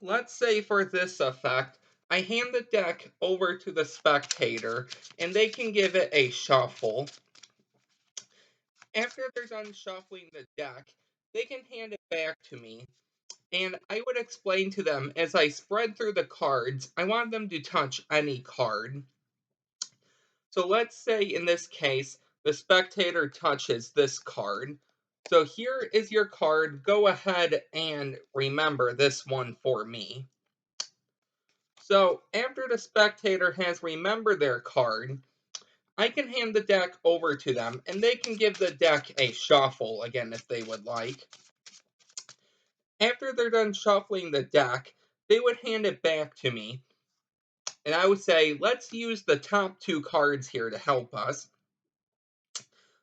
Let's say for this effect, I hand the deck over to the spectator and they can give it a shuffle. After they're done shuffling the deck, they can hand it back to me. And I would explain to them as I spread through the cards, I want them to touch any card. So let's say in this case, the spectator touches this card. So here is your card. Go ahead and remember this one for me. So after the spectator has remembered their card, I can hand the deck over to them and they can give the deck a shuffle again if they would like. After they're done shuffling the deck, they would hand it back to me. And I would say, let's use the top two cards here to help us.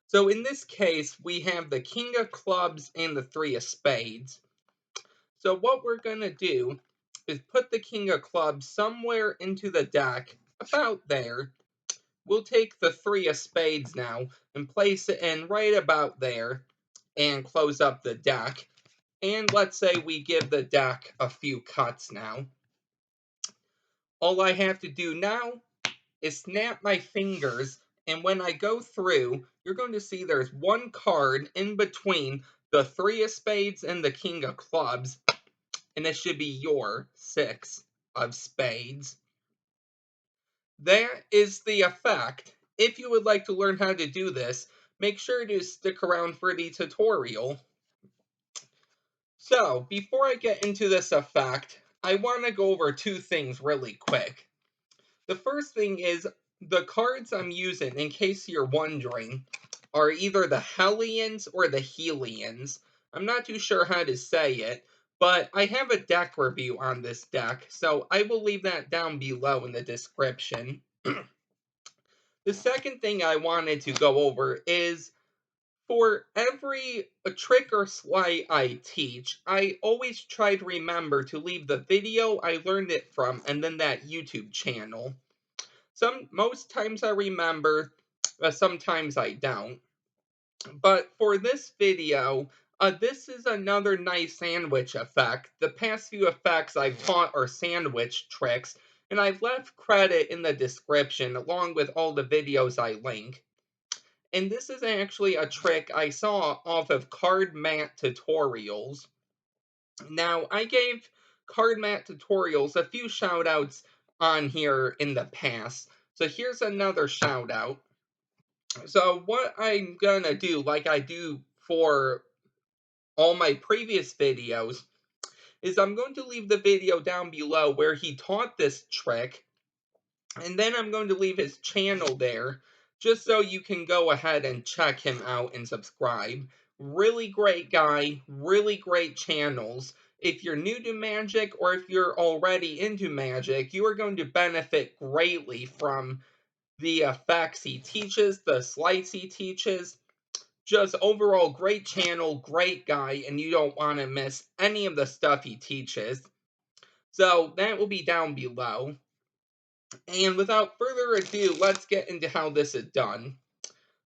So in this case, we have the King of Clubs and the Three of Spades. So what we're going to do is put the King of Clubs somewhere into the deck, about there. We'll take the Three of Spades now and place it in right about there and close up the deck. And let's say we give the deck a few cuts now. All I have to do now is snap my fingers, and when I go through, you're going to see there's one card in between the Three of Spades and the King of Clubs, and it should be your Six of Spades. That is the effect. If you would like to learn how to do this, make sure to stick around for the tutorial. So, before I get into this effect, I want to go over two things really quick. The first thing is the cards I'm using, in case you're wondering, are either the Hellions or the Helions. I'm not too sure how to say it, but I have a deck review on this deck, so I will leave that down below in the description. The second thing I wanted to go over is for every trick or sleight I teach, I always try to remember to leave the video I learned it from and then that YouTube channel. Most times I remember, sometimes I don't. But for this video, this is another nice sandwich effect. The past few effects I've taught are sandwich tricks, and I've left credit in the description along with all the videos I link. And this is actually a trick I saw off of Card Mat Tutorials. Now, I gave Card Mat Tutorials a few shout outs on here in the past. So here's another shout out. So what I'm gonna do, like I do for all my previous videos, is I'm going to leave the video down below where he taught this trick, and then I'm going to leave his channel there, just so you can go ahead and check him out and subscribe. Really great guy, really great channels. If you're new to Magic, or if you're already into Magic, you are going to benefit greatly from the effects he teaches, the sleights he teaches. Just overall great channel, great guy, and you don't want to miss any of the stuff he teaches. So that will be down below. And without further ado, let's get into how this is done.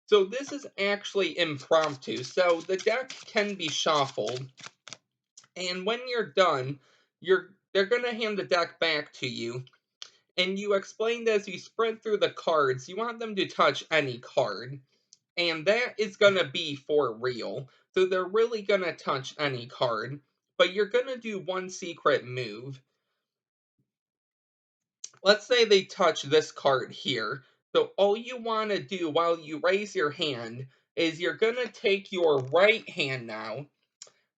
So this is actually impromptu, so the deck can be shuffled. And when you're done, they're gonna hand the deck back to you. And you explained as you spread through the cards, you want them to touch any card. And that is going to be for real. So they're really going to touch any card. But you're going to do one secret move. Let's say they touch this card here. So all you want to do while you raise your hand is you're going to take your right hand now.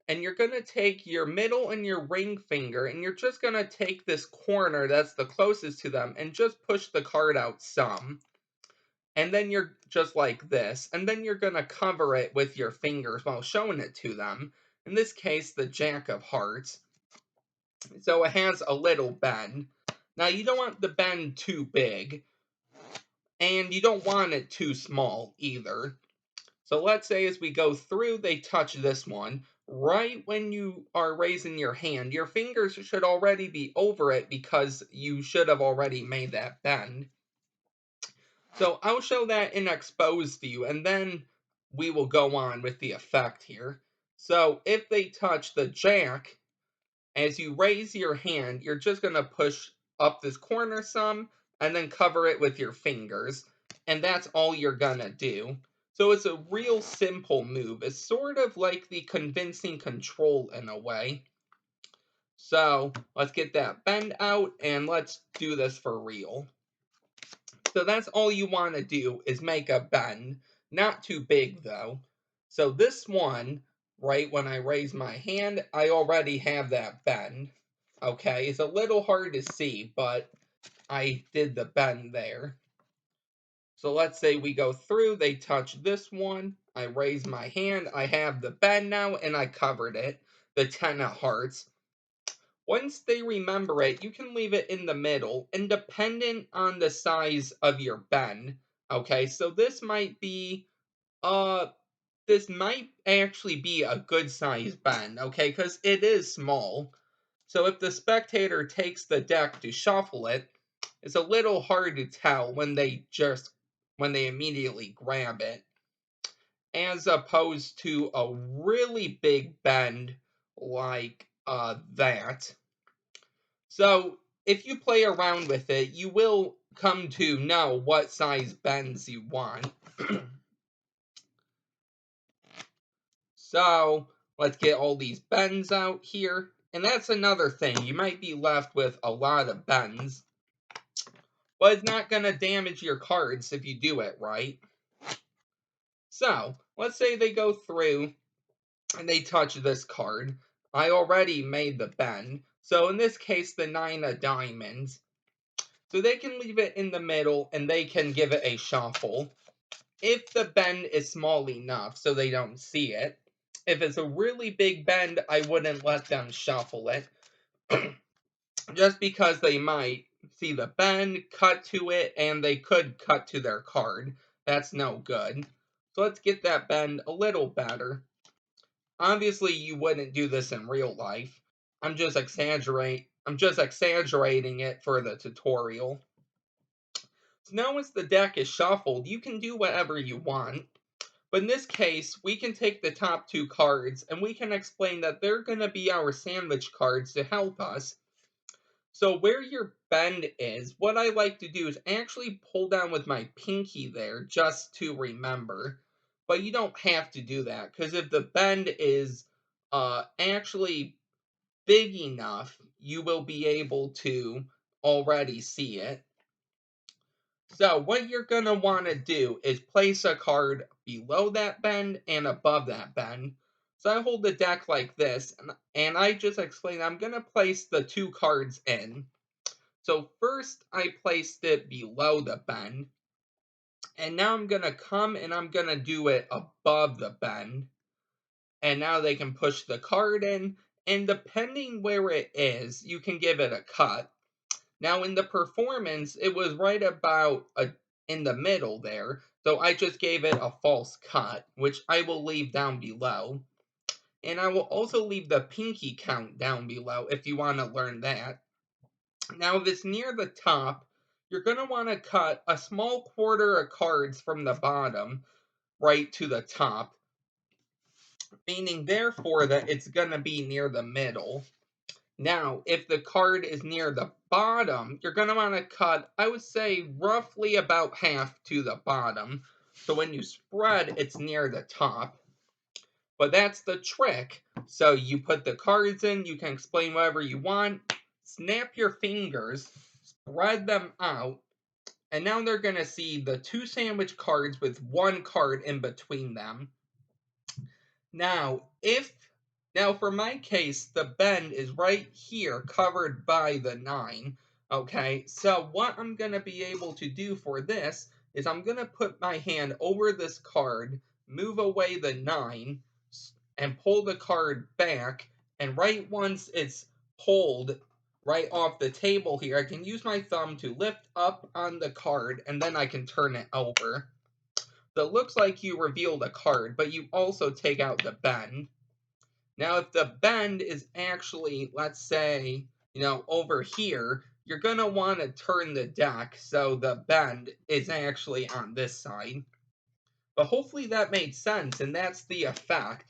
And you're going to take your middle and your ring finger. And you're just going to take this corner that's the closest to them. And just push the card out some. And then you're just like this, and then you're going to cover it with your fingers while showing it to them. In this case, the Jack of Hearts. So it has a little bend. Now, you don't want the bend too big, and you don't want it too small either. So let's say as we go through, they touch this one. Right when you are raising your hand, your fingers should already be over it because you should have already made that bend. So I'll show that in exposed view, and then we will go on with the effect here. So if they touch the Jack, As you raise your hand, you're just going to push up this corner some and then cover it with your fingers. And that's all you're going to do. So it's a real simple move. It's sort of like the convincing control in a way. So let's get that bend out and let's do this for real. So that's all you want to do is make a bend. Not too big though. So this one, right when I raise my hand, I already have that bend. Okay, it's a little hard to see, but I did the bend there. So let's say we go through, they touch this one, I raise my hand, I have the bend now, and I covered it, the 10 of hearts. Once they remember it, you can leave it in the middle, independent on the size of your bend. Okay, so uh, this might actually be a good size bend, okay, because it is small. So if the spectator takes the deck to shuffle it, it's a little hard to tell when they immediately grab it, as opposed to a really big bend like that. So if you play around with it, you will come to know what size bends you want. So let's get all these bends out here. And that's another thing. You might be left with a lot of bends, but it's not going to damage your cards if you do it right. So let's say they go through and they touch this card. I already made the bend. So in this case, the 9 of diamonds. So they can leave it in the middle and they can give it a shuffle. If the bend is small enough so they don't see it. If it's a really big bend, I wouldn't let them shuffle it. Just because they might see the bend, cut to it, and they could cut to their card. That's no good. So let's get that bend a little better. Obviously, you wouldn't do this in real life. I'm just exaggerating it for the tutorial. So now once the deck is shuffled, you can do whatever you want. But in this case, we can take the top 2 cards and we can explain that they're going to be our sandwich cards to help us. So where your bend is, what I like to do is actually pull down with my pinky there just to remember. But you don't have to do that, because if the bend is actually big enough, you will be able to already see it. So what you're going to want to do is place a card below that bend and above that bend. So I hold the deck like this, and I just explained I'm going to place the 2 cards in. So first I placed it below the bend, and now I'm going to come and I'm going to do it above the bend. And now they can push the card in, and depending where it is, you can give it a cut. Now in the performance, it was right about in the middle there, so I just gave it a false cut, which I will leave down below. And I will also leave the pinky count down below if you want to learn that. Now if it's near the top, you're going to want to cut a small quarter of cards from the bottom right to the top, meaning therefore that it's going to be near the middle. Now, if the card is near the bottom, you're going to want to cut, I would say, roughly about half to the bottom. So when you spread, it's near the top. But that's the trick. So you put the cards in, you can explain whatever you want, snap your fingers, spread them out, and now they're going to see the 2 sandwich cards with 1 card in between them. Now, for my case, the bend is right here, covered by the 9. Okay, so what I'm going to be able to do for this is I'm going to put my hand over this card, move away the 9, and pull the card back. And right once it's pulled right off the table here, I can use my thumb to lift up on the card, and then I can turn it over. So it looks like you revealed a card, but you also take out the bend. Now, if the bend is actually, let's say, over here, you're going to want to turn the deck so the bend is actually on this side. But hopefully that made sense, and that's the effect.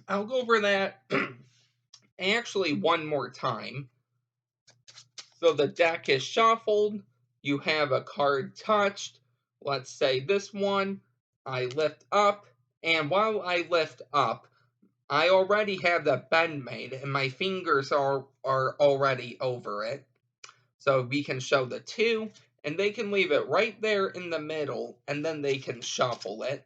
I'll go over that actually one more time. So the deck is shuffled, you have a card touched, let's say this one, I lift up, and while I lift up, I already have the bend made, and my fingers are already over it. So we can show the 2, and they can leave it right there in the middle, and then they can shuffle it.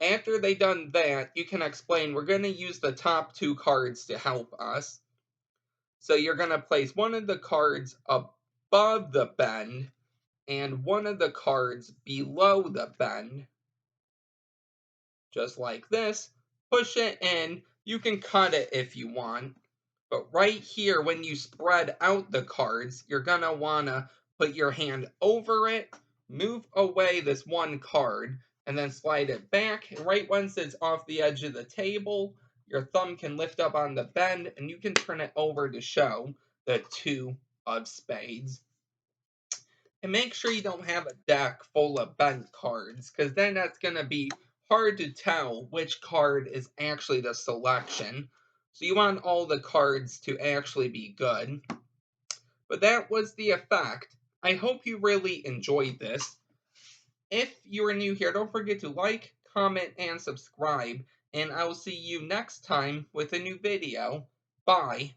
After they done that, you can explain we're going to use the top 2 cards to help us. So you're going to place one of the cards above the bend, and one of the cards below the bend. Just like this. Push it in. You can cut it if you want. But right here, when you spread out the cards, you're going to want to put your hand over it, move away this one card, and then slide it back. And right once it's off the edge of the table, your thumb can lift up on the bend, and you can turn it over to show the 2 of spades. And make sure you don't have a deck full of bent cards, because then that's going to be hard to tell which card is actually the selection. So you want all the cards to actually be good. But that was the effect. I hope you really enjoyed this. If you are new here, don't forget to like, comment, and subscribe. And I will see you next time with a new video. Bye.